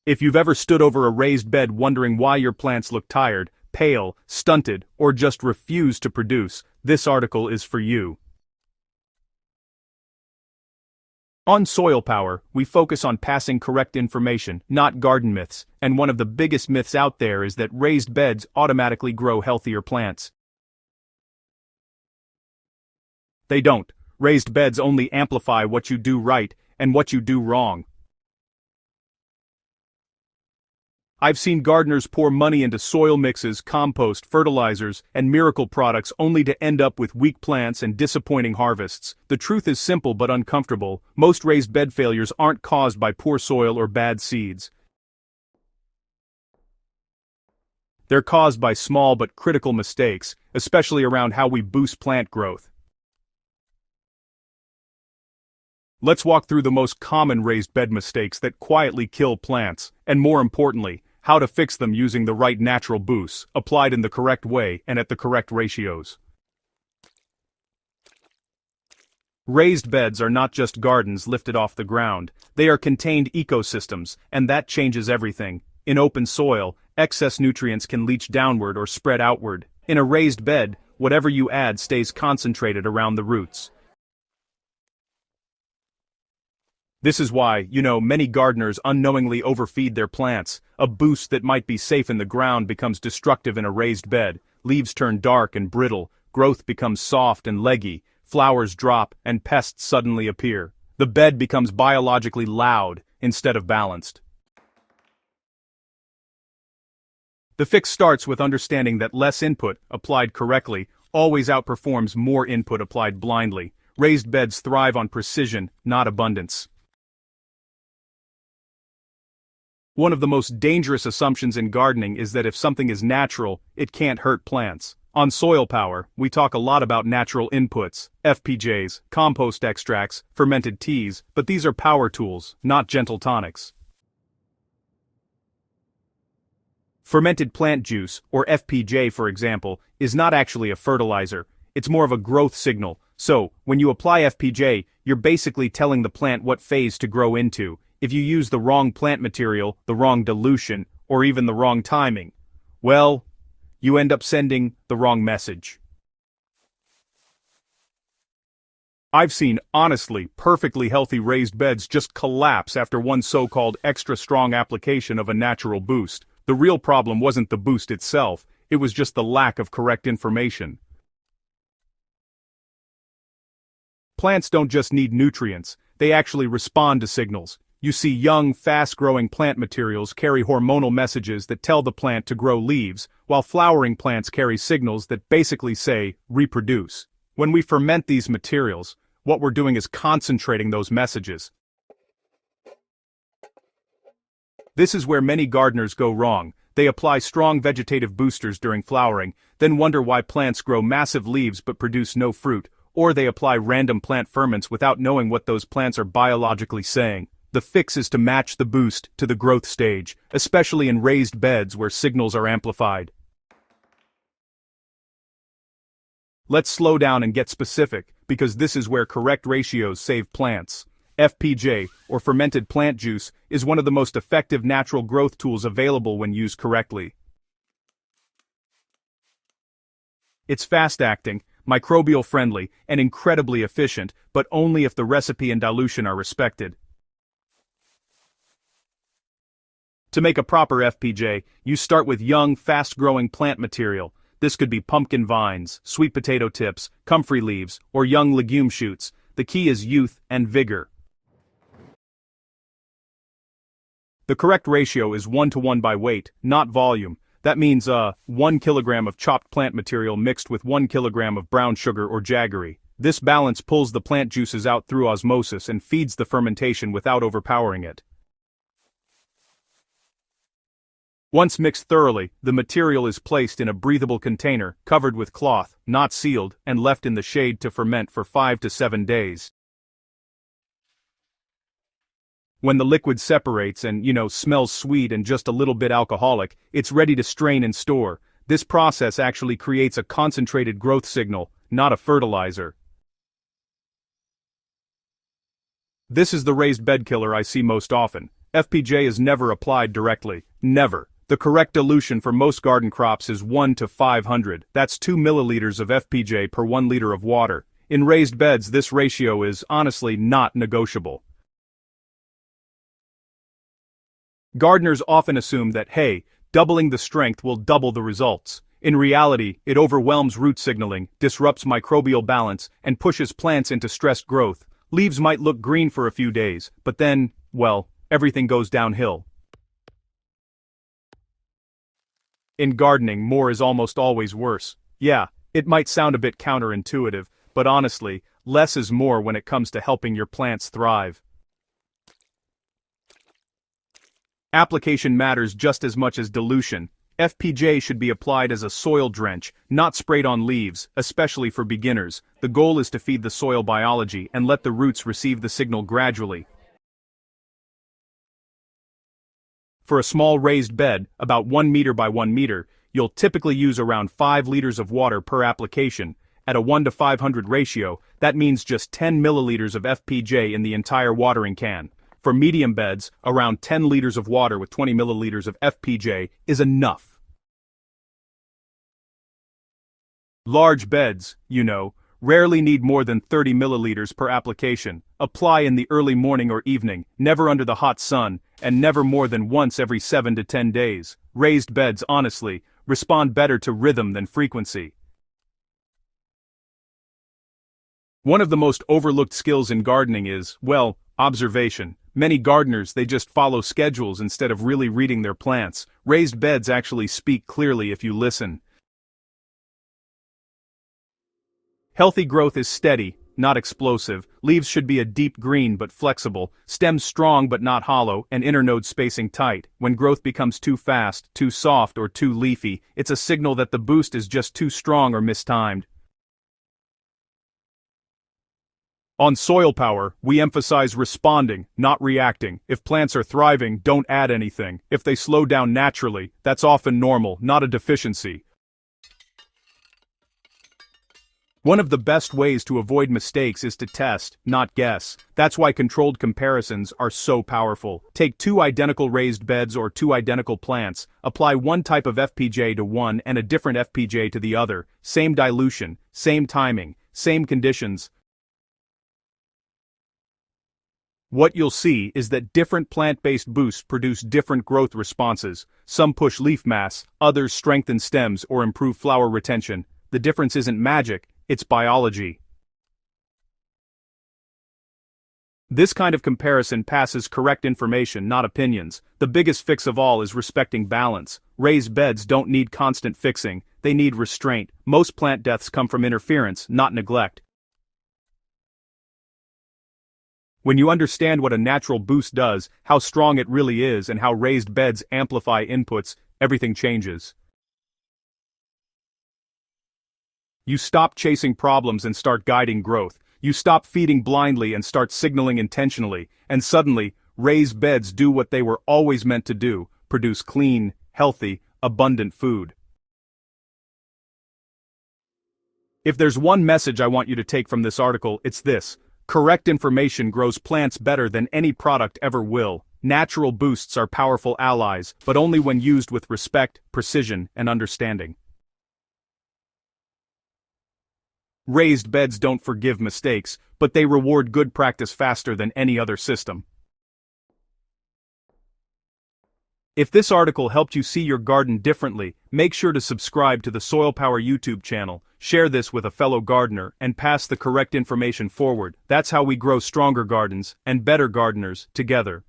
If you've ever stood over a raised bed wondering why your plants look tired, pale, stunted, or just refuse to produce, this article is for you. On Soilpower, we focus on passing correct information, not garden myths, and one of the biggest myths out there is that raised beds automatically grow healthier plants. They don't. Raised beds only amplify what you do right and what you do wrong. I've seen gardeners pour money into soil mixes, compost, fertilizers, and miracle products only to end up with weak plants and disappointing harvests. The truth is simple but uncomfortable. Most raised bed failures aren't caused by poor soil or bad seeds. They're caused by small but critical mistakes, especially around how we boost plant growth. Let's walk through the most common raised bed mistakes that quietly kill plants, and more importantly, how to fix them using the right natural boosts, applied in the correct way and at the correct ratios. Raised beds are not just gardens lifted off the ground, they are contained ecosystems, and that changes everything. In open soil, excess nutrients can leach downward or spread outward. In a raised bed, whatever you add stays concentrated around the roots. This is why, many gardeners unknowingly overfeed their plants. A boost that might be safe in the ground becomes destructive in a raised bed. Leaves turn dark and brittle, growth becomes soft and leggy, flowers drop, and pests suddenly appear. The bed becomes biologically loud instead of balanced. The fix starts with understanding that less input, applied correctly, always outperforms more input applied blindly. Raised beds thrive on precision, not abundance. One of the most dangerous assumptions in gardening is that if something is natural, it can't hurt plants. On Soilpower, we talk a lot about natural inputs, FPJs, compost extracts, fermented teas, but these are power tools, not gentle tonics. Fermented plant juice, or FPJ for example, is not actually a fertilizer, it's more of a growth signal. So, when you apply FPJ, you're basically telling the plant what phase to grow into. If you use the wrong plant material, the wrong dilution, or even the wrong timing, well, you end up sending the wrong message. I've seen, honestly, perfectly healthy raised beds just collapse after one so-called extra strong application of a natural boost. The real problem wasn't the boost itself, it was just the lack of correct information. Plants don't just need nutrients, they actually respond to signals. You see young, fast-growing plant materials carry hormonal messages that tell the plant to grow leaves, while flowering plants carry signals that basically say, reproduce. When we ferment these materials, what we're doing is concentrating those messages. This is where many gardeners go wrong. They apply strong vegetative boosters during flowering, then wonder why plants grow massive leaves but produce no fruit, or they apply random plant ferments without knowing what those plants are biologically saying. The fix is to match the boost to the growth stage, especially in raised beds where signals are amplified. Let's slow down and get specific, because this is where correct ratios save plants. FPJ, or fermented plant juice, is one of the most effective natural growth tools available when used correctly. It's fast-acting, microbial-friendly, and incredibly efficient, but only if the recipe and dilution are respected. To make a proper FPJ, you start with young, fast-growing plant material. This could be pumpkin vines, sweet potato tips, comfrey leaves, or young legume shoots. The key is youth and vigor. The correct ratio is 1:1 by weight, not volume. That means 1 kilogram of chopped plant material mixed with 1 kilogram of brown sugar or jaggery. This balance pulls the plant juices out through osmosis and feeds the fermentation without overpowering it. Once mixed thoroughly, the material is placed in a breathable container, covered with cloth, not sealed, and left in the shade to ferment for 5 to 7 days. When the liquid separates and, smells sweet and just a little bit alcoholic, it's ready to strain and store. This process actually creates a concentrated growth signal, not a fertilizer. This is the raised bed killer I see most often. FPJ is never applied directly. Never. The correct dilution for most garden crops is 1 to 500. That's 2 milliliters of FPJ per 1 liter of water. In raised beds, this ratio is honestly not negotiable. Gardeners often assume that, hey, doubling the strength will double the results. In reality, it overwhelms root signaling, disrupts microbial balance, and pushes plants into stressed growth. Leaves might look green for a few days, but then, well, everything goes downhill. In gardening, more is almost always worse. Yeah, it might sound a bit counterintuitive, but honestly, less is more when it comes to helping your plants thrive. Application matters just as much as dilution. FPJ should be applied as a soil drench, not sprayed on leaves, especially for beginners. The goal is to feed the soil biology and let the roots receive the signal gradually. For a small raised bed, about 1 meter by 1 meter, you'll typically use around 5 liters of water per application. At a 1 to 500 ratio, that means just 10 milliliters of FPJ in the entire watering can. For medium beds, around 10 liters of water with 20 milliliters of FPJ is enough. Large beds, rarely need more than 30 milliliters per application. Apply in the early morning or evening, never under the hot sun, and never more than once every 7 to 10 days. Raised beds, honestly, respond better to rhythm than frequency. One of the most overlooked skills in gardening is, well, observation. Many gardeners, they just follow schedules instead of really reading their plants. Raised beds actually speak clearly if you listen. Healthy growth is steady, not explosive. Leaves should be a deep green but flexible, stems strong but not hollow, and internode spacing tight. When growth becomes too fast, too soft, or too leafy, it's a signal that the boost is just too strong or mistimed. On Soilpower, we emphasize responding, not reacting. If plants are thriving, don't add anything. If they slow down naturally, that's often normal, not a deficiency. One of the best ways to avoid mistakes is to test, not guess. That's why controlled comparisons are so powerful. Take 2 identical raised beds or 2 identical plants, apply one type of FPJ to one and a different FPJ to the other. Same dilution, same timing, same conditions. What you'll see is that different plant-based boosts produce different growth responses. Some push leaf mass, others strengthen stems or improve flower retention. The difference isn't magic, it's biology. This kind of comparison passes correct information, not opinions. The biggest fix of all is respecting balance. Raised beds don't need constant fixing, they need restraint. Most plant deaths come from interference, not neglect. When you understand what a natural boost does, how strong it really is, and how raised beds amplify inputs, everything changes. You stop chasing problems and start guiding growth. You stop feeding blindly and start signaling intentionally, and suddenly, raised beds do what they were always meant to do: produce clean, healthy, abundant food. If there's one message I want you to take from this article, it's this: correct information grows plants better than any product ever will. Natural boosts are powerful allies, but only when used with respect, precision, and understanding. Raised beds don't forgive mistakes, but they reward good practice faster than any other system. If this article helped you see your garden differently, make sure to subscribe to the Soilpower YouTube channel, share this with a fellow gardener, and pass the correct information forward. That's how we grow stronger gardens and better gardeners together.